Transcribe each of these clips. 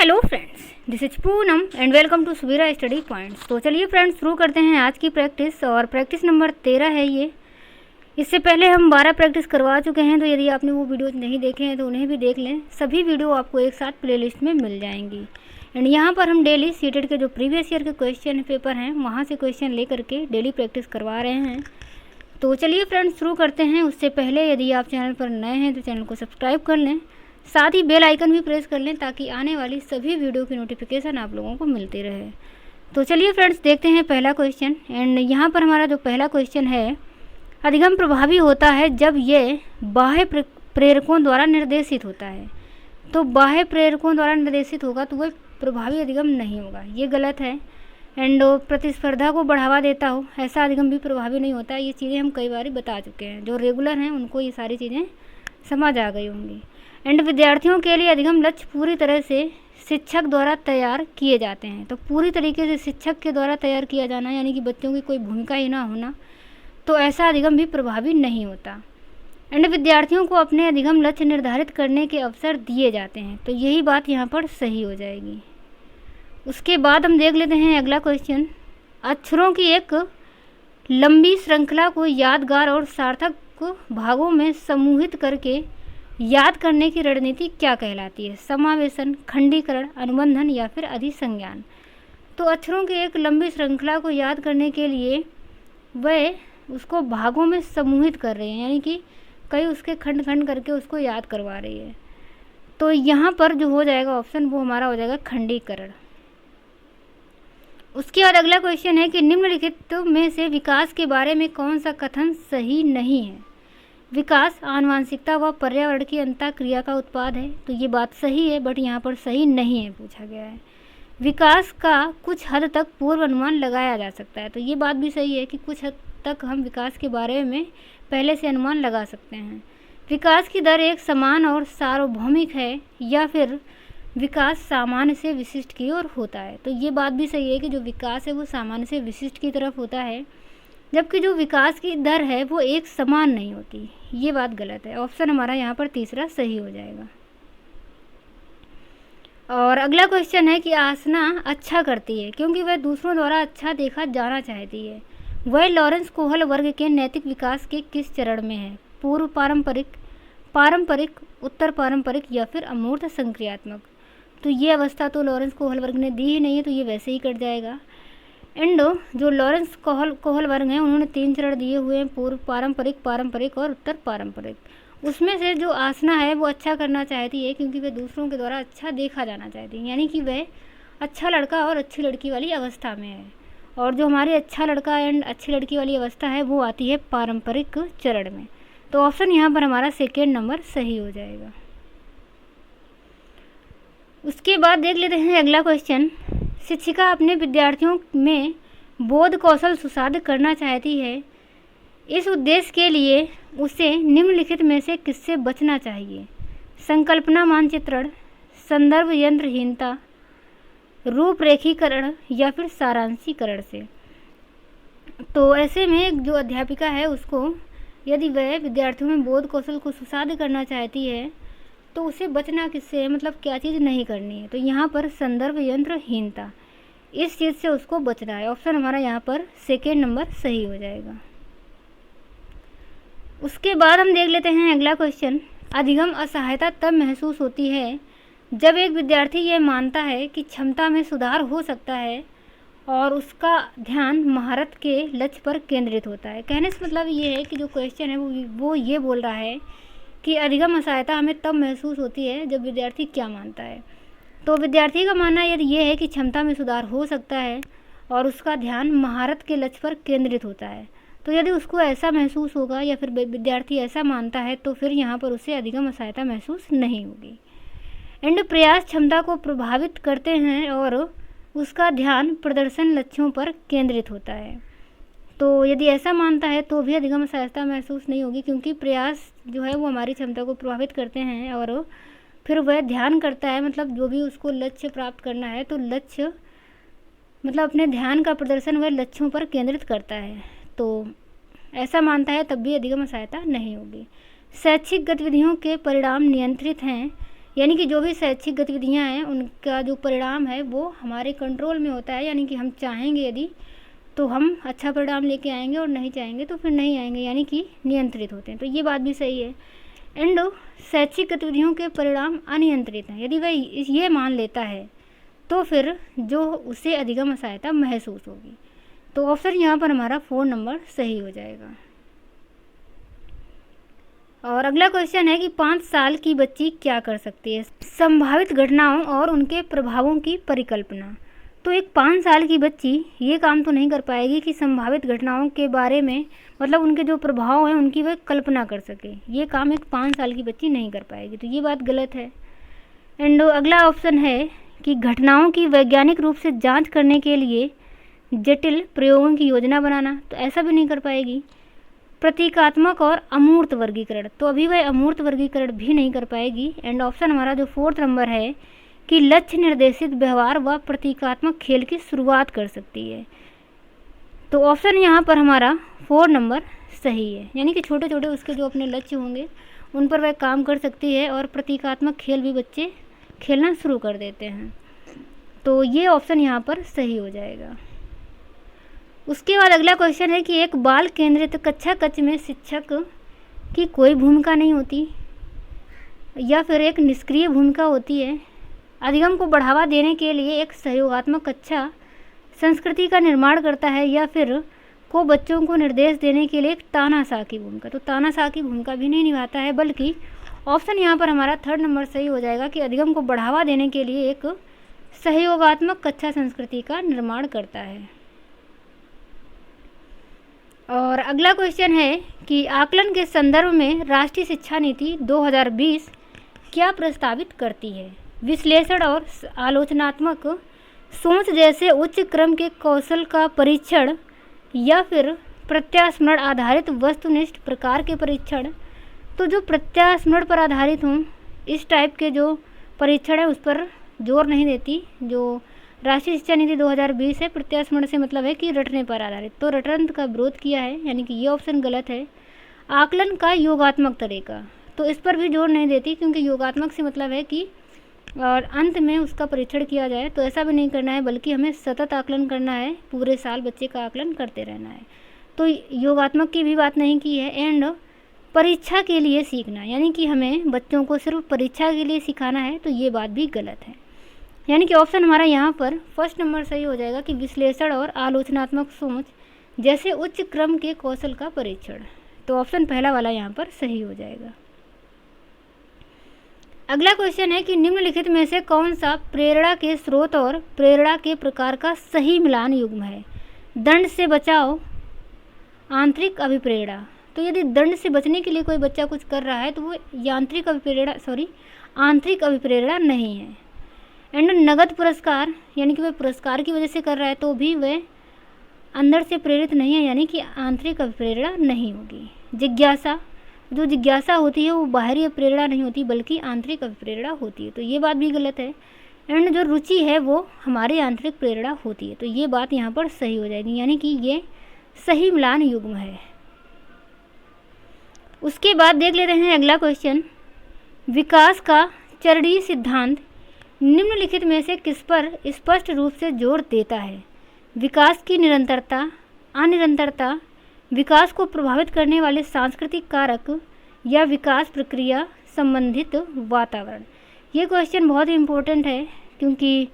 Hello friends, this is Poonam and welcome to Suvira study points. तो चलिए friends, शुरू करते हैं आज की प्रैक्टिस। और प्रैक्टिस नंबर 13 है ये। इससे पहले हम 12 प्रैक्टिस करवा चुके हैं, तो यदि आपने वो वीडियो नहीं देखे हैं तो उन्हें भी देख लें। सभी वीडियो आपको एक साथ प्लेलिस्ट में मिल जाएंगी। एंड यहाँ पर हम डेली सीटेड के जो प्रीवियस ईयर के क्वेश्चन पेपर हैं वहाँ से क्वेश्चन ले करके डेली प्रैक्टिस करवा रहे हैं। तो चलिए फ्रेंड्स, शुरू करते हैं। उससे पहले यदि आप चैनल पर नए हैं तो चैनल को सब्सक्राइब कर लें, साथ ही बेल आइकन भी प्रेस कर लें ताकि आने वाली सभी वीडियो की नोटिफिकेशन आप लोगों को मिलती रहे। तो चलिए फ्रेंड्स, देखते हैं पहला क्वेश्चन। एंड यहाँ पर हमारा जो पहला क्वेश्चन है, अधिगम प्रभावी होता है जब ये बाह्य प्रेरकों द्वारा निर्देशित होता है। तो बाह्य प्रेरकों द्वारा निर्देशित होगा तो वह प्रभावी अधिगम नहीं होगा, ये गलत है। एंड प्रतिस्पर्धा को बढ़ावा देता हो, ऐसा अधिगम भी प्रभावी नहीं होता। ये चीज़ें हम कई बार बता चुके हैं। जो रेगुलर हैं उनको ये सारी चीज़ें समझ आ गई होंगी। एंड विद्यार्थियों के लिए अधिगम लक्ष्य पूरी तरह से शिक्षक द्वारा तैयार किए जाते हैं। तो पूरी तरीके से शिक्षक के द्वारा तैयार किया जाना, यानी कि बच्चों की कोई भूमिका ही ना होना, तो ऐसा अधिगम भी प्रभावी नहीं होता। एंड विद्यार्थियों को अपने अधिगम लक्ष्य निर्धारित करने के अवसर दिए जाते हैं। तो यही बात यहाँ पर सही हो जाएगी। उसके बाद हम देख लेते हैं अगला क्वेश्चन। अक्षरों की एक लंबी श्रृंखला को यादगार और सार्थक भागों में समूहित करके याद करने की रणनीति क्या कहलाती है? समावेशन, खंडीकरण, अनुबंधन या फिर अधिसंज्ञान। तो अक्षरों की एक लंबी श्रृंखला को याद करने के लिए वह उसको भागों में समूहित कर रहे हैं, यानी कि कई उसके खंड खंड करके उसको याद करवा रही है। तो यहाँ पर जो हो जाएगा ऑप्शन, वो हमारा हो जाएगा खंडीकरण। उसके बाद अगला क्वेश्चन है कि निम्नलिखित में से विकास के बारे में कौन सा कथन सही नहीं है? विकास आनुवांशिकता व पर्यावरण की अंतःक्रिया का उत्पाद है। तो ये बात सही है, बट यहाँ पर सही नहीं है पूछा गया है। विकास का कुछ हद तक पूर्व अनुमान लगाया जा सकता है। तो ये बात भी सही है कि कुछ हद तक हम विकास के बारे में पहले से अनुमान लगा सकते हैं। विकास की दर एक समान और सार्वभौमिक है, या फिर विकास सामान्य से विशिष्ट की ओर होता है। तो ये बात भी सही है कि जो विकास है वो सामान्य से विशिष्ट की तरफ होता है, जबकि जो विकास की दर है वो एक समान नहीं होती। ये बात गलत है। ऑप्शन हमारा यहाँ पर तीसरा सही हो जाएगा। और अगला क्वेश्चन है कि आसना अच्छा करती है क्योंकि वह दूसरों द्वारा अच्छा देखा जाना चाहती है। वह लॉरेंस कोहल वर्ग के नैतिक विकास के किस चरण में है? पूर्व पारंपरिक, पारंपरिक, उत्तर पारंपरिक या फिर अमूर्त संक्रियात्मक। तो ये अवस्था तो लॉरेंस कोहल वर्ग ने दी ही नहीं है, तो ये वैसे ही कट जाएगा। एंड जो लॉरेंस कोहल वर्ग हैं उन्होंने 3 चरण दिए हुए हैं, पूर्व पारंपरिक, पारंपरिक और उत्तर पारंपरिक। उसमें से जो आसना है वो अच्छा करना चाहती है क्योंकि वह दूसरों के द्वारा अच्छा देखा जाना चाहती है, यानी कि वह अच्छा लड़का और अच्छी लड़की वाली अवस्था में है। और जो हमारी अच्छा लड़का एंड अच्छी लड़की वाली अवस्था है वो आती है पारंपरिक चरण में। तो ऑप्शन यहाँ पर हमारा सेकेंड नंबर सही हो जाएगा। उसके बाद देख लेते हैं अगला क्वेश्चन। शिक्षिका अपने विद्यार्थियों में बोध कौशल सुसाध करना चाहती है। इस उद्देश्य के लिए उसे निम्नलिखित में से किससे बचना चाहिए? संकल्पना मानचित्रण, संदर्भ यंत्रहीनता, रूपरेखीकरण या फिर सारांशीकरण से। तो ऐसे में जो अध्यापिका है उसको, यदि वह विद्यार्थियों में बोध कौशल को सुसाध करना चाहती है तो उसे बचना किससे है, मतलब क्या चीज़ नहीं करनी है? तो यहाँ पर संदर्भ यंत्रहीनता, इस चीज़ से उसको बचना है। ऑप्शन हमारा यहाँ पर सेकेंड नंबर सही हो जाएगा। उसके बाद हम देख लेते हैं अगला क्वेश्चन। अधिगम असहायता तब महसूस होती है जब एक विद्यार्थी यह मानता है कि क्षमता में सुधार हो सकता है और उसका ध्यान महारत के लक्ष्य पर केंद्रित होता है। कहने से मतलब ये है कि जो क्वेश्चन है वो ये बोल रहा है कि अधिगम असहायता हमें तब महसूस होती है जब विद्यार्थी क्या मानता है। तो विद्यार्थी का मानना यदि ये है कि क्षमता में सुधार हो सकता है और उसका ध्यान महारत के लक्ष्य पर केंद्रित होता है। तो यदि उसको ऐसा महसूस होगा या फिर विद्यार्थी ऐसा मानता है तो फिर यहाँ पर उसे अधिगम असहायता महसूस नहीं होगी। एंड प्रयास क्षमता को प्रभावित करते हैं और उसका ध्यान प्रदर्शन लक्ष्यों पर केंद्रित होता है। तो यदि ऐसा मानता है तो भी अधिगम असहायता महसूस नहीं होगी, क्योंकि प्रयास जो है वो हमारी क्षमता को प्रभावित करते हैं और फिर वह ध्यान करता है, मतलब जो भी उसको लक्ष्य प्राप्त करना है तो लक्ष्य मतलब अपने ध्यान का प्रदर्शन वह लक्ष्यों पर केंद्रित करता है। तो ऐसा मानता है तब भी अधिगम सहायता नहीं होगी। शैक्षिक गतिविधियों के परिणाम नियंत्रित हैं यानी कि जो भी शैक्षिक गतिविधियाँ हैं उनका जो परिणाम है वो हमारे कंट्रोल में होता है, यानी कि हम चाहेंगे यदि तो हम अच्छा परिणाम लेके आएंगे और नहीं चाहेंगे तो फिर नहीं आएंगे, यानी कि नियंत्रित होते हैं। तो ये बात भी सही है। एंड शैक्षिक गतिविधियों के परिणाम अनियंत्रित हैं, यदि वह ये मान लेता है तो फिर जो उसे अधिगम सहायता महसूस होगी। तो ऑप्शन यहाँ पर हमारा 4 नंबर सही हो जाएगा। और अगला क्वेश्चन है कि 5 साल की बच्ची क्या कर सकती है? संभावित घटनाओं और उनके प्रभावों की परिकल्पना। तो एक 5 साल की बच्ची ये काम तो नहीं कर पाएगी कि संभावित घटनाओं के बारे में, मतलब उनके जो प्रभाव हैं उनकी वह कल्पना कर सके। ये काम एक 5 साल की बच्ची नहीं कर पाएगी, तो ये बात गलत है। एंड अगला ऑप्शन है कि घटनाओं की वैज्ञानिक रूप से जांच करने के लिए जटिल प्रयोगों की योजना बनाना, तो ऐसा भी नहीं कर पाएगी। प्रतीकात्मक और अमूर्त वर्गीकरण, तो अभी वह अमूर्त वर्गीकरण भी नहीं कर पाएगी। एंड ऑप्शन हमारा जो 4th नंबर है कि लक्ष्य निर्देशित व्यवहार व प्रतीकात्मक खेल की शुरुआत कर सकती है। तो ऑप्शन यहाँ पर हमारा 4 नंबर सही है, यानी कि छोटे छोटे उसके जो अपने लक्ष्य होंगे उन पर वह काम कर सकती है और प्रतीकात्मक खेल भी बच्चे खेलना शुरू कर देते हैं। तो ये ऑप्शन यहाँ पर सही हो जाएगा। उसके बाद अगला क्वेश्चन है कि एक बाल केंद्रित कक्षा कक्ष में शिक्षक की कोई भूमिका नहीं होती या फिर एक निष्क्रिय भूमिका होती है। अधिगम को बढ़ावा देने के लिए एक सहयोगात्मक कक्षा संस्कृति का निर्माण करता है या फिर को बच्चों को निर्देश देने के लिए एक तानाशाह की भूमिका। तो तानाशाह की भूमिका भी नहीं निभाता है, बल्कि ऑप्शन यहाँ पर हमारा 3rd नंबर सही हो जाएगा कि अधिगम को बढ़ावा देने के लिए एक सहयोगात्मक कक्षा संस्कृति का निर्माण करता है। और अगला क्वेश्चन है कि आकलन के संदर्भ में राष्ट्रीय शिक्षा नीति 2020 क्या प्रस्तावित करती है? विश्लेषण और आलोचनात्मक सोच जैसे उच्च क्रम के कौशल का परीक्षण या फिर प्रत्यास्मरण आधारित वस्तुनिष्ठ प्रकार के परीक्षण। तो जो प्रत्यास्मरण पर आधारित हों इस टाइप के जो परीक्षण है उस पर जोर नहीं देती जो राष्ट्रीय शिक्षा नीति 2020 है। प्रत्यास्मरण से मतलब है कि रटने पर आधारित, तो रटन का विरोध किया है, यानी कि ये ऑप्शन गलत है। आकलन का योगात्मक तरीका, तो इस पर भी जोर नहीं देती क्योंकि योगात्मक से मतलब है कि और अंत में उसका परीक्षण किया जाए, तो ऐसा भी नहीं करना है, बल्कि हमें सतत आकलन करना है, पूरे साल बच्चे का आकलन करते रहना है। तो योगात्मक की भी बात नहीं की है। एंड परीक्षा के लिए सीखना, यानी कि हमें बच्चों को सिर्फ परीक्षा के लिए सिखाना है, तो ये बात भी गलत है। यानी कि ऑप्शन हमारा यहाँ पर 1st नंबर सही हो जाएगा कि विश्लेषण और आलोचनात्मक सोच जैसे उच्च क्रम के कौशल का परीक्षण। तो ऑप्शन पहला वाला यहाँ पर सही हो जाएगा। अगला क्वेश्चन है कि निम्नलिखित में से कौन सा प्रेरणा के स्रोत और प्रेरणा के प्रकार का सही मिलान युग्म है? दंड से बचाव, आंतरिक अभिप्रेरणा। तो यदि दंड से बचने के लिए कोई बच्चा कुछ कर रहा है तो वो आंतरिक अभिप्रेरणा नहीं है। एंड नगद पुरस्कार, यानी कि वह पुरस्कार की वजह से कर रहा है तो भी वह अंदर से प्रेरित नहीं है, यानी कि आंतरिक अभिप्रेरणा नहीं होगी। जिज्ञासा, जो जिज्ञासा होती है वो बाहरी प्रेरणा नहीं होती बल्कि आंतरिक अभिप्रेरणा होती है, तो ये बात भी गलत है। एंड जो रुचि है वो हमारी आंतरिक प्रेरणा होती है, तो ये बात यहाँ पर सही हो जाएगी, यानी कि ये सही मिलान युग्म है। उसके बाद देख लेते हैं अगला क्वेश्चन, विकास का चरणीय सिद्धांत निम्नलिखित में से किस पर स्पष्ट रूप से जोर देता है? विकास की निरंतरता, अनिरंतरता, विकास को प्रभावित करने वाले सांस्कृतिक कारक या विकास प्रक्रिया संबंधित वातावरण। ये क्वेश्चन बहुत ही इम्पोर्टेंट है क्योंकि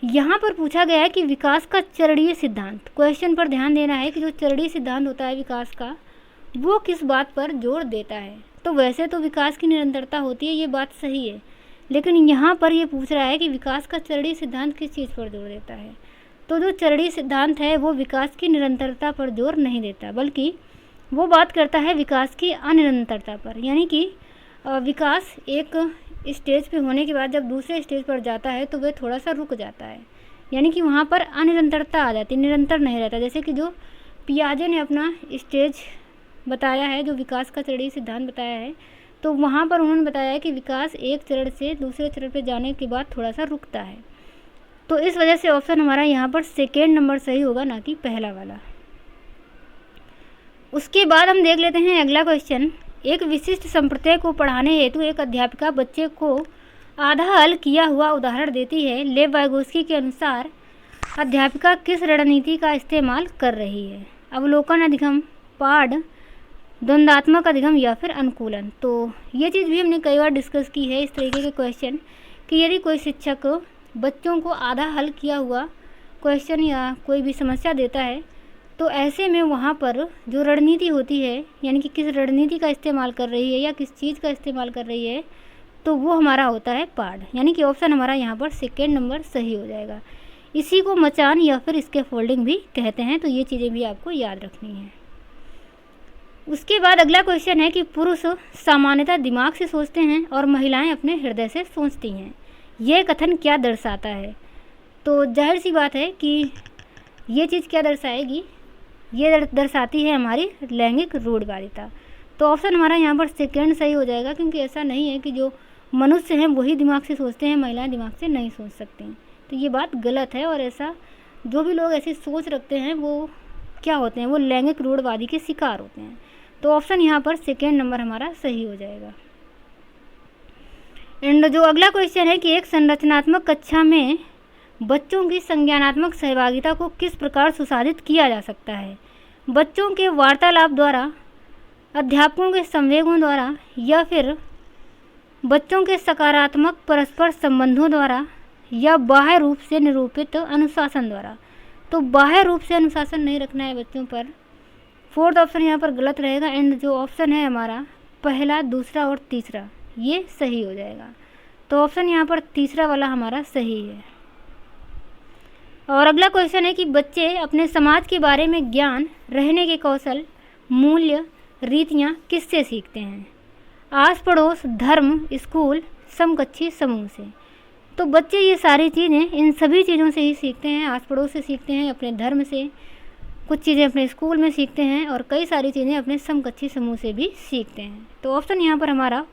यहाँ पर पूछा गया है कि विकास का चरणीय सिद्धांत। क्वेश्चन पर ध्यान देना है कि जो चरणीय सिद्धांत होता है विकास का वो किस बात पर जोर देता है। तो वैसे तो विकास की निरंतरता होती है, ये बात सही है, लेकिन यहाँ पर ये पूछ रहा है कि विकास का चरणीय सिद्धांत किस चीज़ पर जोर देता है। तो जो चरणीय सिद्धांत है वो विकास की निरंतरता पर जोर नहीं देता, बल्कि वो बात करता है विकास की अनिरंतरता पर। यानी कि विकास एक स्टेज पे होने के बाद जब दूसरे स्टेज पर जाता है तो वह थोड़ा सा रुक जाता है, यानी कि वहाँ पर अनिरंतरता आ जाती है, निरंतर नहीं रहता। जैसे कि जो पियाजे ने अपना स्टेज बताया है, जो विकास का चरणीय सिद्धांत बताया है, तो वहाँ पर उन्होंने बताया है कि विकास एक चरण से दूसरे चरण पर जाने के बाद थोड़ा सा रुकता है। तो इस वजह से ऑप्शन हमारा यहाँ पर 2nd नंबर सही होगा, ना कि पहला वाला। उसके बाद हम देख लेते हैं अगला क्वेश्चन, एक विशिष्ट संप्रदाय को पढ़ाने हेतु एक अध्यापिका बच्चे को आधा हल किया हुआ उदाहरण देती है। लेव वाइगोस्की के अनुसार अध्यापिका किस रणनीति का इस्तेमाल कर रही है? अवलोकन अधिगम, पाठ, द्वंद्वात्मक अधिगम या फिर अनुकूलन। तो ये चीज़ भी हमने कई बार डिस्कस की है, इस तरीके के क्वेश्चन, कि यदि कोई शिक्षक बच्चों को आधा हल किया हुआ क्वेश्चन या कोई भी समस्या देता है तो ऐसे में वहाँ पर जो रणनीति होती है, यानी कि किस रणनीति का इस्तेमाल कर रही है या किस चीज़ का इस्तेमाल कर रही है, तो वो हमारा होता है पाठ। यानी कि ऑप्शन हमारा यहाँ पर सेकेंड नंबर सही हो जाएगा। इसी को मचान या फिर स्कैफोल्डिंग भी कहते हैं, तो ये चीज़ें भी आपको याद रखनी है। उसके बाद अगला क्वेश्चन है कि पुरुष सामान्यतः दिमाग से सोचते हैं और महिलाएं अपने हृदय से सोचती हैं। यह कथन क्या दर्शाता है? तो जाहिर सी बात है कि ये चीज़ क्या दर्शाएगी, ये दर्शाती है हमारी लैंगिक रूढ़िवादिता। तो ऑप्शन हमारा यहाँ पर सेकेंड सही हो जाएगा, क्योंकि ऐसा नहीं है कि जो मनुष्य हैं वही दिमाग से सोचते हैं, महिलाएं दिमाग से नहीं सोच सकती हैं। तो ये बात गलत है, और ऐसा जो भी लोग ऐसी सोच रखते हैं वो क्या होते हैं, वो लैंगिक रूढ़िवादी के शिकार होते हैं। तो ऑप्शन यहाँ पर सेकेंड नंबर हमारा सही हो जाएगा। एंड जो अगला क्वेश्चन है कि एक संरचनात्मक कक्षा में बच्चों की संज्ञानात्मक सहभागिता को किस प्रकार सुसाधित किया जा सकता है? बच्चों के वार्तालाप द्वारा, अध्यापकों के संवेगों द्वारा, या फिर बच्चों के सकारात्मक परस्पर संबंधों द्वारा, या बाह्य रूप से निरूपित अनुशासन द्वारा। तो बाह्य रूप से अनुशासन नहीं रखना है बच्चों पर। फोर्थ ऑप्शन यहाँ पर गलत रहेगा। एंड जो ऑप्शन है हमारा पहला, दूसरा और तीसरा, ये सही हो जाएगा। तो ऑप्शन यहाँ पर तीसरा वाला हमारा सही है। और अगला क्वेश्चन है कि बच्चे अपने समाज के बारे में ज्ञान, रहने के कौशल, मूल्य, रीतियाँ किससे सीखते हैं? आस पड़ोस, धर्म, स्कूल, समकक्षी समूह से। तो बच्चे ये सारी चीज़ें इन सभी चीज़ों से ही सीखते हैं। आस पड़ोस से सीखते हैं, अपने धर्म से, कुछ चीज़ें अपने स्कूल में सीखते हैं, और कई सारी चीज़ें अपने समकक्षी समूह से भी सीखते हैं। तो ऑप्शन यहाँ पर हमारा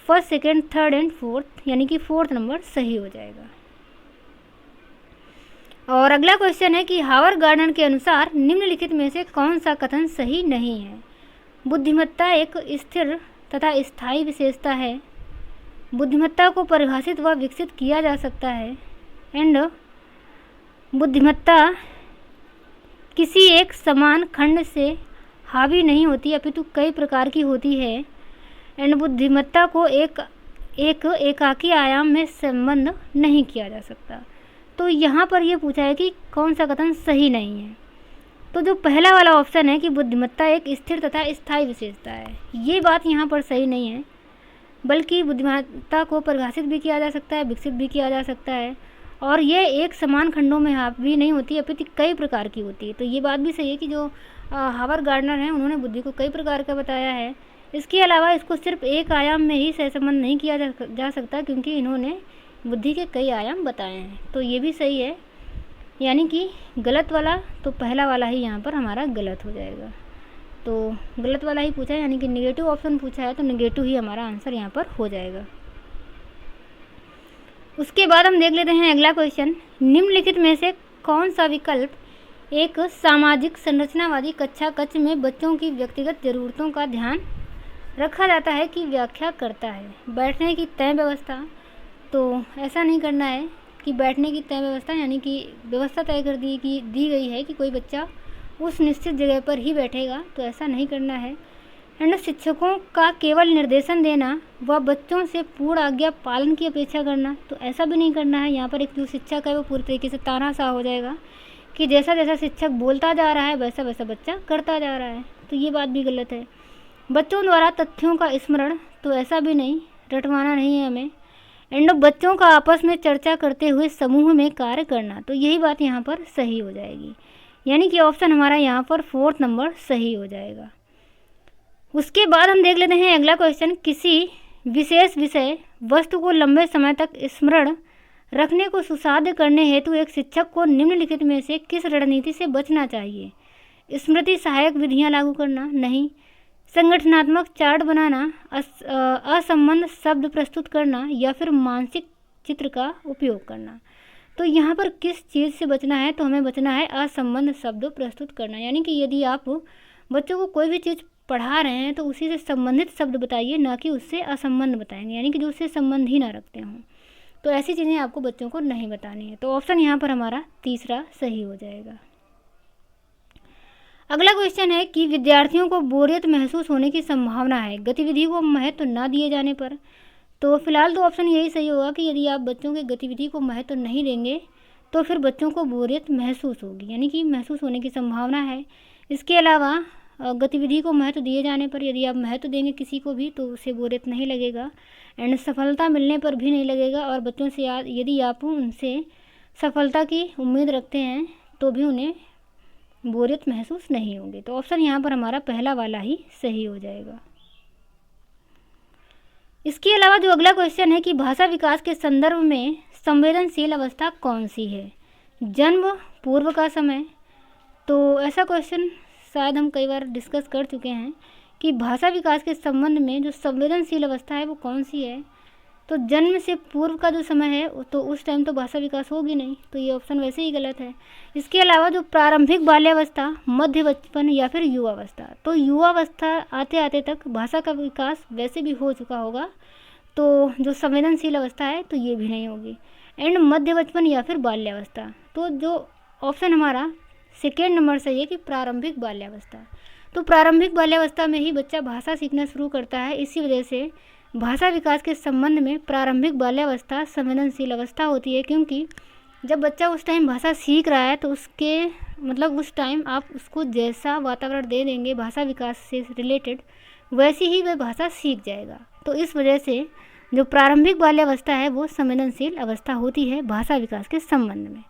first, second, third and fourth, यानी कि फोर्थ नंबर सही हो जाएगा। और अगला क्वेश्चन है कि हावर्ड गार्डनर के अनुसार निम्नलिखित में से कौन सा कथन सही नहीं है? बुद्धिमत्ता एक स्थिर तथा स्थायी विशेषता है। बुद्धिमत्ता को परिभाषित व विकसित किया जा सकता है। एंड बुद्धिमत्ता किसी एक समान खंड से हावी नहीं होती, अपितु कई प्रकार की होती है। एंड बुद्धिमत्ता को एक एकाकी आयाम में संबंध नहीं किया जा सकता। तो यहाँ पर ये पूछा है कि कौन सा कथन सही नहीं है। तो जो पहला वाला ऑप्शन है कि बुद्धिमत्ता एक स्थिर तथा स्थायी विशेषता है, ये बात यहाँ पर सही नहीं है, बल्कि बुद्धिमत्ता को परिभाषित भी किया जा सकता है, विकसित भी किया जा सकता है, और ये एक समान खंडों में हावी नहीं होती, अपितु कई प्रकार की होती है। तो ये बात भी सही है कि जो हावर्ड गार्डनर हैं उन्होंने बुद्धि को कई प्रकार का बताया है। इसके अलावा इसको सिर्फ एक आयाम में ही सहसंबंध नहीं किया जा सकता, क्योंकि इन्होंने बुद्धि के कई आयाम बताए हैं। तो ये भी सही है, यानी कि गलत वाला तो पहला वाला ही यहाँ पर हमारा गलत हो जाएगा। तो गलत वाला ही पूछा है, यानी कि नेगेटिव ऑप्शन पूछा है, तो नेगेटिव ही हमारा आंसर यहाँ पर हो जाएगा। उसके बाद हम देख लेते हैं अगला क्वेश्चन। निम्नलिखित में से कौन सा विकल्प एक सामाजिक संरचनावादी कक्षा कक्ष में बच्चों की व्यक्तिगत ज़रूरतों का ध्यान रखा जाता है की व्याख्या करता है? बैठने की तय व्यवस्था, तो ऐसा नहीं करना है कि बैठने की तय व्यवस्था, यानी कि व्यवस्था तय कर दी गई है कि कोई बच्चा उस निश्चित जगह पर ही बैठेगा, तो ऐसा नहीं करना है। एंड शिक्षकों का केवल निर्देशन देना व बच्चों से पूर्ण आज्ञा पालन की अपेक्षा करना, तो ऐसा भी नहीं करना है। यहाँ पर एक जो शिक्षक है वो पूरी तरीके से तानाशाह हो जाएगा कि जैसा जैसा शिक्षक बोलता जा रहा है वैसा वैसा बच्चा करता जा रहा है, तो ये बात भी गलत है। बच्चों द्वारा तथ्यों का स्मरण, तो ऐसा भी नहीं, रटवाना नहीं है हमें। एंड बच्चों का आपस में चर्चा करते हुए समूह में कार्य करना, तो यही बात यहाँ पर सही हो जाएगी, यानी कि ऑप्शन हमारा यहाँ पर फोर्थ नंबर सही हो जाएगा। उसके बाद हम देख लेते हैं अगला क्वेश्चन। किसी विशेष विषय वस्तु को लंबे समय तक स्मरण रखने को सुसाध्य करने हेतु एक शिक्षक को निम्नलिखित में से किस रणनीति से बचना चाहिए? स्मृति सहायक विधियाँ लागू करना, नहीं। संगठनात्मक चार्ट बनाना, असंबद्ध शब्द प्रस्तुत करना, या फिर मानसिक चित्र का उपयोग करना। तो यहाँ पर किस चीज़ से बचना है? तो हमें बचना है असंबद्ध शब्द प्रस्तुत करना, यानी कि यदि आप बच्चों को कोई भी चीज़ पढ़ा रहे हैं तो उसी से संबंधित शब्द बताइए, ना कि उससे असंबंध बताएंगे, यानी कि जो उससे संबंध ही ना रखते हों। तो ऐसी चीज़ें आपको बच्चों को नहीं बतानी है। तो ऑप्शन यहाँ पर हमारा तीसरा सही हो जाएगा। अगला क्वेश्चन है कि विद्यार्थियों को बोरियत महसूस होने की संभावना है गतिविधि को महत्व न दिए जाने पर। तो फिलहाल तो ऑप्शन यही सही होगा कि यदि आप बच्चों की गतिविधि को महत्व नहीं देंगे तो फिर बच्चों को बोरियत महसूस होगी, यानी कि महसूस होने की संभावना है। इसके अलावा गतिविधि को महत्व दिए जाने पर यदि आप महत्व देंगे किसी को भी तो उसे बोरियत नहीं लगेगा, एंड सफलता मिलने पर भी नहीं लगेगा। और बच्चों से यदि आप उनसे सफलता की उम्मीद रखते हैं तो भी उन्हें बोरियत महसूस नहीं होगी। तो ऑप्शन यहाँ पर हमारा पहला वाला ही सही हो जाएगा। इसके अलावा जो अगला क्वेश्चन है कि भाषा विकास के संदर्भ में संवेदनशील अवस्था कौन सी है? जन्म पूर्व का समय। तो ऐसा क्वेश्चन शायद हम कई बार डिस्कस कर चुके हैं कि भाषा विकास के संबंध में जो संवेदनशील अवस्था है वो कौन सी है। तो जन्म से पूर्व का जो समय है तो उस टाइम तो भाषा विकास होगी नहीं, तो ये ऑप्शन वैसे ही गलत है। इसके अलावा जो प्रारंभिक बाल्यावस्था, मध्य बचपन या फिर युवावस्था, तो युवावस्था आते आते तक भाषा का विकास वैसे भी हो चुका होगा, तो जो संवेदनशील अवस्था है तो ये भी नहीं होगी। एंड मध्य बचपन या फिर बाल्यावस्था, तो जो ऑप्शन हमारा सेकेंड नंबर सही है कि प्रारंभिक बाल्यावस्था। तो प्रारंभिक बाल्यावस्था में ही बच्चा भाषा सीखना शुरू करता है, इसी वजह से भाषा विकास के संबंध में प्रारंभिक बाल्यावस्था संवेदनशील अवस्था होती है, क्योंकि जब बच्चा उस टाइम भाषा सीख रहा है तो उसके मतलब उस टाइम आप उसको जैसा वातावरण दे देंगे भाषा विकास से रिलेटेड, वैसी ही वह भाषा सीख जाएगा। तो इस वजह से जो प्रारंभिक बाल्यावस्था है वो संवेदनशील अवस्था होती है भाषा विकास के संबंध में।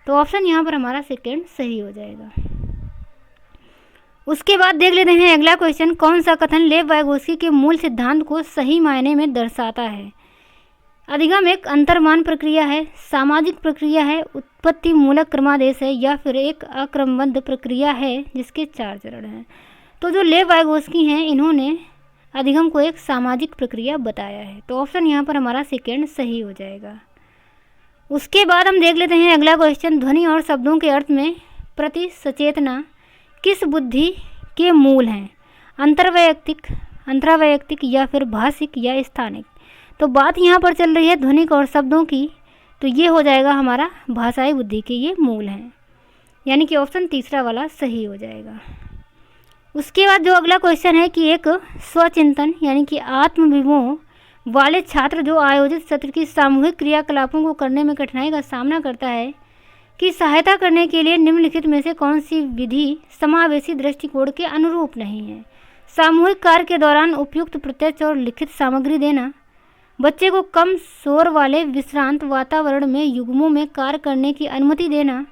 तो ऑप्शन यहाँ पर हमारा सेकेंड सही हो जाएगा। उसके बाद देख लेते हैं अगला क्वेश्चन, कौन सा कथन लेव वाइगोत्स्की के मूल सिद्धांत को सही मायने में दर्शाता है? अधिगम एक अंतर्मान प्रक्रिया है, सामाजिक प्रक्रिया है, उत्पत्ति मूलक क्रमादेश है, या फिर एक अक्रमबद्ध प्रक्रिया है जिसके 4 चरण हैं। तो जो लेव वाइगोत्स्की हैं इन्होंने अधिगम को एक सामाजिक प्रक्रिया बताया है। तो ऑप्शन यहाँ पर हमारा सेकेंड सही हो जाएगा। उसके बाद हम देख लेते हैं अगला क्वेश्चन, ध्वनि और शब्दों के अर्थ में प्रति सचेतना किस बुद्धि के मूल हैं? अंतर्वैयक्तिक या फिर भाषिक या स्थानिक। तो बात यहाँ पर चल रही है ध्वनिक और शब्दों की, तो ये हो जाएगा हमारा भाषाई बुद्धि के ये मूल हैं, यानी कि ऑप्शन तीसरा वाला सही हो जाएगा। उसके बाद जो अगला क्वेश्चन है कि एक स्वचिंतन यानी कि आत्मविमोह वाले छात्र जो आयोजित सत्र की सामूहिक क्रियाकलापों को करने में कठिनाई का सामना करता है की सहायता करने के लिए निम्नलिखित में से कौन सी विधि समावेशी दृष्टिकोण के अनुरूप नहीं है? सामूहिक कार्य के दौरान उपयुक्त प्रत्यक्ष और लिखित सामग्री देना, बच्चे को कम शोर वाले विश्रांत वातावरण में युग्मों में कार्य करने की अनुमति देना,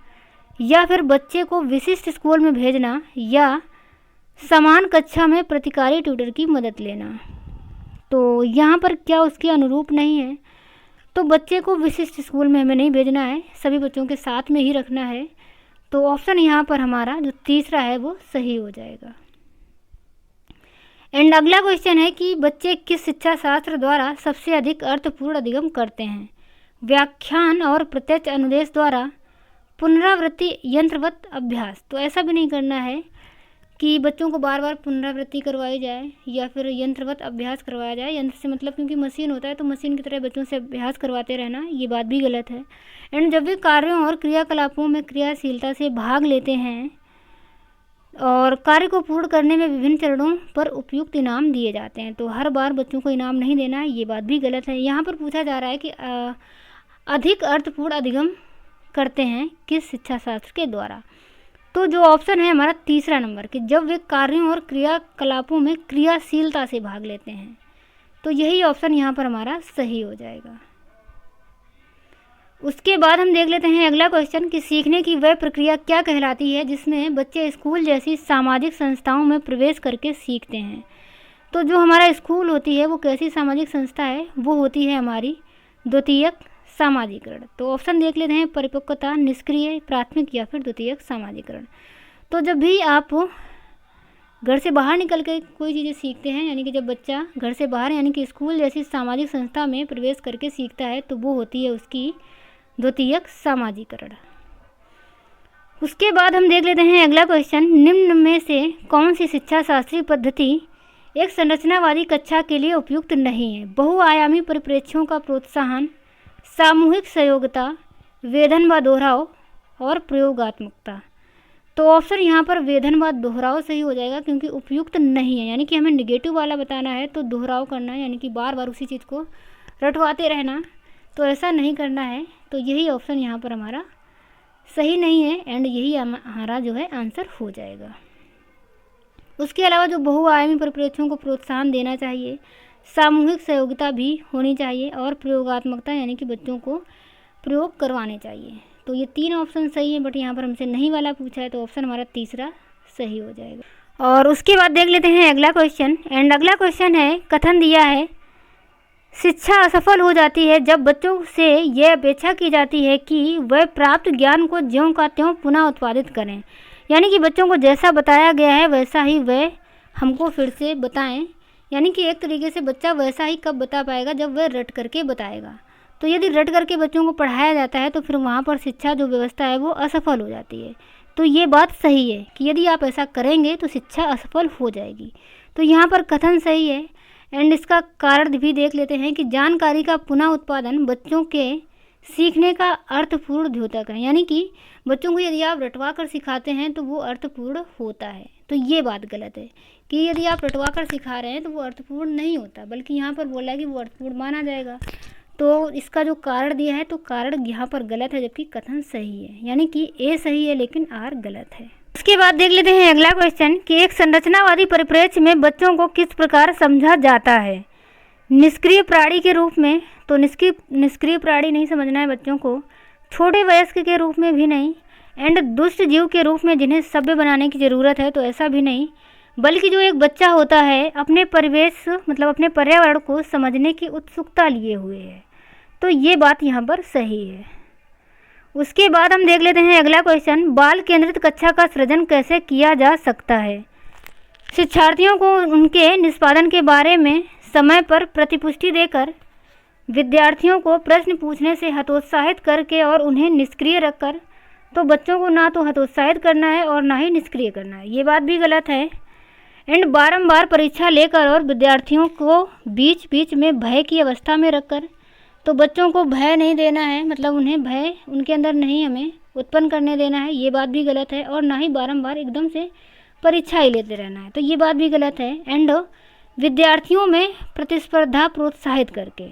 या फिर बच्चे को विशिष्ट स्कूल में भेजना, या समान कक्षा में प्रतिकारी ट्यूटर की मदद लेना। तो यहाँ पर क्या उसके अनुरूप नहीं है? तो बच्चे को विशिष्ट स्कूल में हमें नहीं भेजना है, सभी बच्चों के साथ में ही रखना है। तो ऑप्शन यहाँ पर हमारा जो तीसरा है वो सही हो जाएगा। एंड अगला क्वेश्चन है कि बच्चे किस शिक्षा शास्त्र द्वारा सबसे अधिक अर्थपूर्ण अधिगम करते हैं? व्याख्यान और प्रत्यक्ष अनुदेश द्वारा, पुनरावृत्ति, यंत्रवत अभ्यास। तो ऐसा भी नहीं करना है कि बच्चों को बार बार पुनरावृत्ति करवाई जाए या फिर यंत्रवत अभ्यास करवाया जाए। यंत्र से मतलब क्योंकि मशीन होता है तो मशीन की तरह बच्चों से अभ्यास करवाते रहना, ये बात भी गलत है। एंड जब वे कार्यों और क्रियाकलापों में क्रियाशीलता से भाग लेते हैं और कार्य को पूर्ण करने में विभिन्न चरणों पर उपयुक्त इनाम दिए जाते हैं, तो हर बार बच्चों को इनाम नहीं देना है, ये बात भी गलत है। यहाँ पर पूछा जा रहा है कि अधिक अर्थपूर्ण अधिगम करते हैं किस शिक्षा शास्त्र के द्वारा। तो जो ऑप्शन है हमारा तीसरा नंबर कि जब वे कार्यों और क्रियाकलापों में क्रियाशीलता से भाग लेते हैं, तो यही ऑप्शन यहाँ पर हमारा सही हो जाएगा। उसके बाद हम देख लेते हैं अगला क्वेश्चन कि सीखने की वह प्रक्रिया क्या कहलाती है जिसमें बच्चे स्कूल जैसी सामाजिक संस्थाओं में प्रवेश करके सीखते हैं। तो जो हमारा स्कूल होती है वो कैसी सामाजिक संस्था है? वो होती है हमारी द्वितीयक सामाजिकरण। तो ऑप्शन देख लेते हैं, परिपक्वता, निष्क्रिय, प्राथमिक या फिर द्वितीयक सामाजिकरण। तो जब भी आप घर से बाहर निकल के कोई चीज़ें सीखते हैं, यानी कि जब बच्चा घर से बाहर यानी कि स्कूल जैसी सामाजिक संस्था में प्रवेश करके सीखता है, तो वो होती है उसकी द्वितीयक सामाजिकरण। उसके बाद हम देख लेते हैं अगला क्वेश्चन, निम्न में से कौन सी शिक्षा शास्त्रीय पद्धति एक संरचनावादी कक्षा के लिए उपयुक्त नहीं है? बहुआयामी परिप्रेक्ष्यों का प्रोत्साहन, सामूहिक सहयोगिता, वेधन व दोहराव और प्रयोगात्मकता। तो ऑप्शन यहाँ पर वेधन व दोहराव सही हो जाएगा, क्योंकि उपयुक्त नहीं है, यानी कि हमें निगेटिव वाला बताना है तो दोहराव करना है, यानी कि बार बार उसी चीज़ को रटवाते रहना, तो ऐसा नहीं करना है। तो यही ऑप्शन यहाँ पर हमारा सही नहीं है एंड यही हमारा जो है आंसर हो जाएगा। उसके अलावा जो बहुआयामी परिप्रेक्ष्यों को प्रोत्साहन देना चाहिए, सामूहिक सहयोगिता भी होनी चाहिए और प्रयोगात्मकता यानी कि बच्चों को प्रयोग करवाने चाहिए। तो ये 3 ऑप्शन सही है, बट यहाँ पर हमसे नहीं वाला पूछा है, तो ऑप्शन हमारा तीसरा सही हो जाएगा। और उसके बाद देख लेते हैं अगला क्वेश्चन, एंड अगला क्वेश्चन है, कथन दिया है, शिक्षा असफल हो जाती है जब बच्चों से यह अपेक्षा की जाती है कि वह प्राप्त ज्ञान को ज्यों का त्यों पुनः उत्पादित करें, यानी कि बच्चों को जैसा बताया गया है वैसा ही वह हमको फिर से बताएं। यानी कि एक तरीके से बच्चा वैसा ही कब बता पाएगा, जब वह रट करके बताएगा। तो यदि रट करके बच्चों को पढ़ाया जाता है तो फिर वहाँ पर शिक्षा जो व्यवस्था है वो असफल हो जाती है। तो ये बात सही है कि यदि आप ऐसा करेंगे तो शिक्षा असफल हो जाएगी। तो यहाँ पर कथन सही है एंड इसका कारण भी देख लेते हैं कि जानकारी का पुनः उत्पादन बच्चों के सीखने का अर्थपूर्ण द्योतक है, यानी कि बच्चों को यदि आप रटवा कर सिखाते हैं तो वो अर्थपूर्ण होता है। तो ये बात गलत है कि यदि आप रटवा कर सिखा रहे हैं तो वो अर्थपूर्ण नहीं होता, बल्कि यहाँ पर बोला है कि वो अर्थपूर्ण माना जाएगा। तो इसका जो कारण दिया है तो कारण यहाँ पर गलत है, जबकि कथन सही है, यानी कि ए सही है लेकिन आर गलत है। उसके बाद देख लेते हैं अगला क्वेश्चन कि एक संरचनावादी परिप्रेक्ष्य में बच्चों को किस प्रकार समझा जाता है? निष्क्रिय प्राणी के रूप में, तो निष्क्रिय प्राणी नहीं समझना है बच्चों को, छोटे वयस्क के रूप में भी नहीं, एंड दुष्ट जीव के रूप में जिन्हें सभ्य बनाने की ज़रूरत है तो ऐसा भी नहीं, बल्कि जो एक बच्चा होता है अपने परिवेश मतलब अपने पर्यावरण को समझने की उत्सुकता लिए हुए है। तो ये बात यहाँ पर सही है। उसके बाद हम देख लेते हैं अगला क्वेश्चन, बाल केंद्रित कक्षा का सृजन कैसे किया जा सकता है? शिक्षार्थियों को उनके निष्पादन के बारे में समय पर प्रतिपुष्टि देकर, विद्यार्थियों को प्रश्न पूछने से हतोत्साहित करके और उन्हें निष्क्रिय रखकर। तो बच्चों को ना तो हतोत्साहित करना है और ना ही निष्क्रिय करना है, ये बात भी गलत है। एंड बारंबार परीक्षा लेकर और विद्यार्थियों को बीच बीच में भय की अवस्था में रखकर। तो बच्चों को भय नहीं देना है, मतलब उन्हें भय उनके अंदर नहीं हमें उत्पन्न करने देना है, ये बात भी गलत है। और ना ही बारंबार एकदम से परीक्षा ही लेते रहना है, तो ये बात भी गलत है। एंड विद्यार्थियों में प्रतिस्पर्धा प्रोत्साहित करके,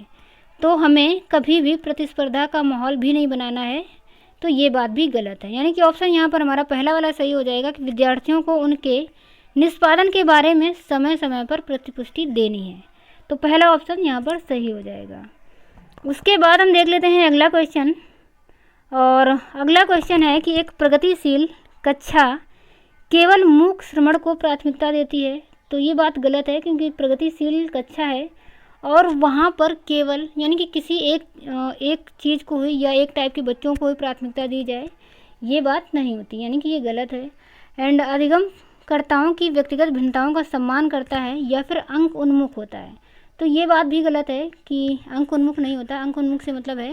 तो हमें कभी भी प्रतिस्पर्धा का माहौल भी नहीं बनाना है, तो ये बात भी गलत है। यानी कि ऑप्शन यहाँ पर हमारा पहला वाला सही हो जाएगा कि विद्यार्थियों को उनके निष्पादन के बारे में समय समय पर प्रतिपुष्टि देनी है। तो पहला ऑप्शन यहाँ पर सही हो जाएगा। उसके बाद हम देख लेते हैं अगला क्वेश्चन, और अगला क्वेश्चन है कि एक प्रगतिशील कक्षा केवल मूक श्रवण को प्राथमिकता देती है। तो ये बात गलत है, क्योंकि प्रगतिशील कक्षा है और वहाँ पर केवल यानी कि किसी एक चीज़ को ही या एक टाइप के बच्चों को ही प्राथमिकता दी जाए, ये बात नहीं होती, यानी कि ये गलत है। एंड अधिगमकर्ताओं की व्यक्तिगत भिन्नताओं का सम्मान करता है या फिर अंक उन्मुख होता है। तो ये बात भी गलत है कि अंक उन्मुख नहीं होता। अंक उन्मुख से मतलब है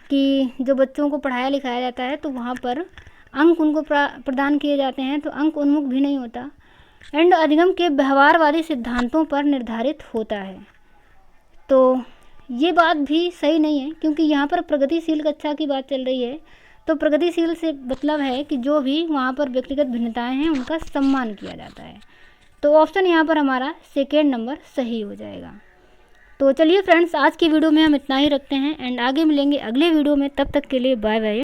कि जो बच्चों को पढ़ाया लिखाया जाता है तो वहाँ पर अंक उनको प्रदान किए जाते हैं, तो अंक उन्मुख भी नहीं होता। एंड अधिगम के व्यवहारवादी सिद्धांतों पर निर्धारित होता है, तो ये बात भी सही नहीं है, क्योंकि यहाँ पर प्रगतिशील कक्षा की बात चल रही है। तो प्रगतिशील से मतलब है कि जो भी वहाँ पर व्यक्तिगत भिन्नताएं हैं उनका सम्मान किया जाता है। तो ऑप्शन यहाँ पर हमारा सेकेंड नंबर सही हो जाएगा। तो चलिए फ्रेंड्स, आज की वीडियो में हम इतना ही रखते हैं एंड आगे मिलेंगे अगले वीडियो में। तब तक के लिए बाय बाय।